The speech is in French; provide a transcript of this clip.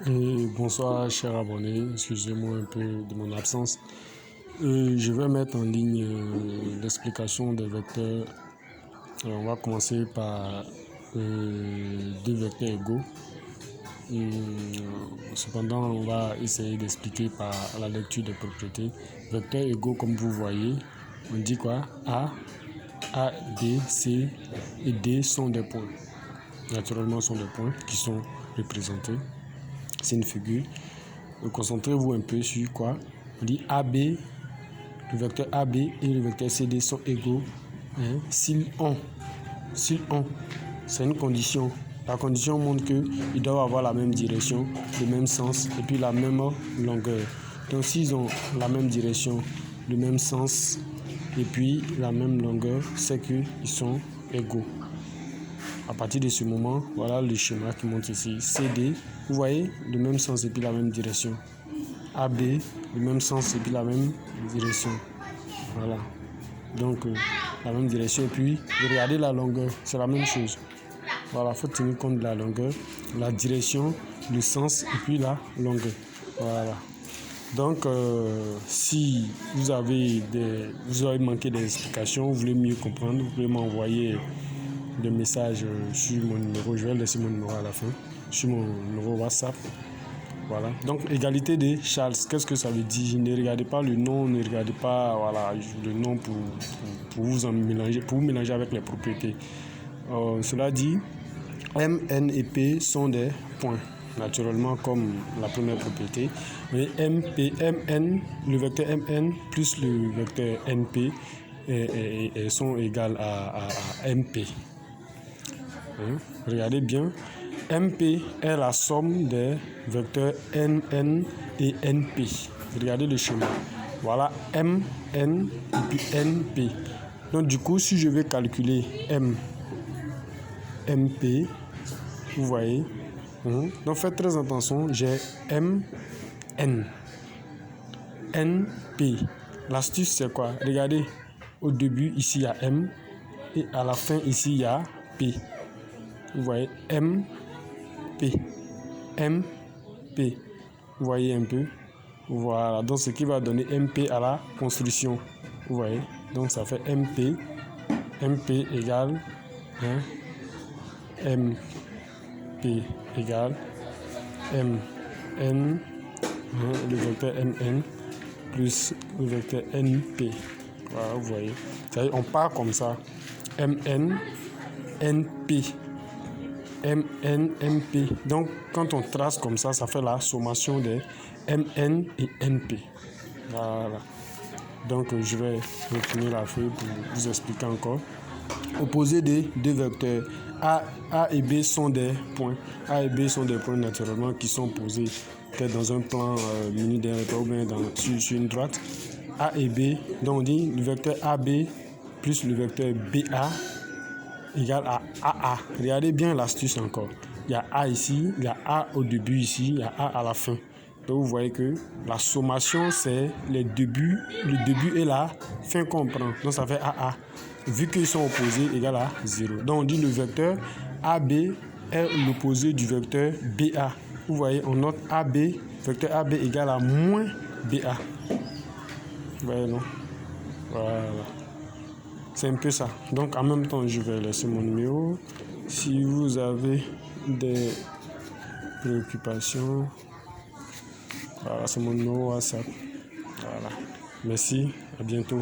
Et bonsoir chers abonnés, excusez-moi un peu de mon absence. Je vais mettre en ligne l'explication des vecteurs. On va commencer par deux vecteurs égaux. Cependant, on va essayer d'expliquer par la lecture des propriétés. Vecteurs égaux, comme vous voyez, on dit quoi? A, B, C et D sont des points. Naturellement, sont des points qui sont représentés. C'est une figure. Concentrez-vous un peu sur quoi? On dit AB, le vecteur AB et le vecteur CD sont égaux s'ils ont, c'est une condition. La condition montre qu'ils doivent avoir la même direction, le même sens et puis la même longueur. Donc s'ils ont la même direction, le même sens et puis la même longueur, c'est qu'ils sont égaux. À partir de ce moment, voilà le schéma qui montre ici. CD, vous voyez, le même sens et puis la même direction. AB, le même sens et puis la même direction. Voilà. Donc, la même direction. Et puis, regardez la longueur. C'est la même chose. Voilà, il faut tenir compte de la longueur, la direction, le sens et puis la longueur. Voilà. Donc, si vous avez manqué d'explications, vous voulez mieux comprendre, vous pouvez m'envoyer des messages sur mon numéro. Je vais laisser mon numéro à la fin, sur mon numéro WhatsApp. Voilà. Donc, égalité de Charles, qu'est-ce que ça veut dire? Ne regardez pas le nom, ne regardez pas le nom pour vous mélanger avec les propriétés. Cela dit, M, N et P sont des points. Naturellement, comme la première propriété. Mais Mn, le vecteur Mn plus le vecteur Np sont égales à Mp. Regardez bien, MP est la somme des vecteurs NN et NP. Regardez le schéma. Voilà MN et puis NP. Donc du coup, si je vais calculer MP, vous voyez. Donc faites très attention, j'ai MN. NP. L'astuce c'est quoi? Regardez, au début ici il y a M et à la fin ici il y a P. Vous voyez, MP. Vous voyez un peu. Voilà, donc ce qui va donner MP à la construction. Vous voyez, donc ça fait MP. MP égale MP égale MN, le vecteur MN plus le vecteur NP. Voilà, vous voyez. C'est-à-dire, on part comme ça. MN, NP. MNMP. Donc, quand on trace comme ça, ça fait la sommation des MN et NP. Voilà. Donc, je vais retourner la feuille pour vous expliquer encore. Opposé des deux vecteurs. A et B sont des points. A et B sont des points naturellement qui sont posés peut-être dans un plan muni d'un rectangle ou bien sur une droite. A et B. Donc, on dit le vecteur AB plus le vecteur BA égale à AA. Regardez bien l'astuce encore. Il y a A ici, il y a A au début ici, il y a A à la fin. Donc vous voyez que la sommation c'est le début et la fin qu'on prend. Donc ça fait AA. Vu qu'ils sont opposés, égal à 0. Donc on dit le vecteur AB est l'opposé du vecteur BA. Vous voyez, on note AB, vecteur AB égale à moins BA. Vous voyez, non? Voilà. C'est un peu ça. Donc en même temps, je vais laisser mon numéro. Si vous avez des préoccupations, voilà, c'est mon numéro WhatsApp. Voilà. Merci, à bientôt.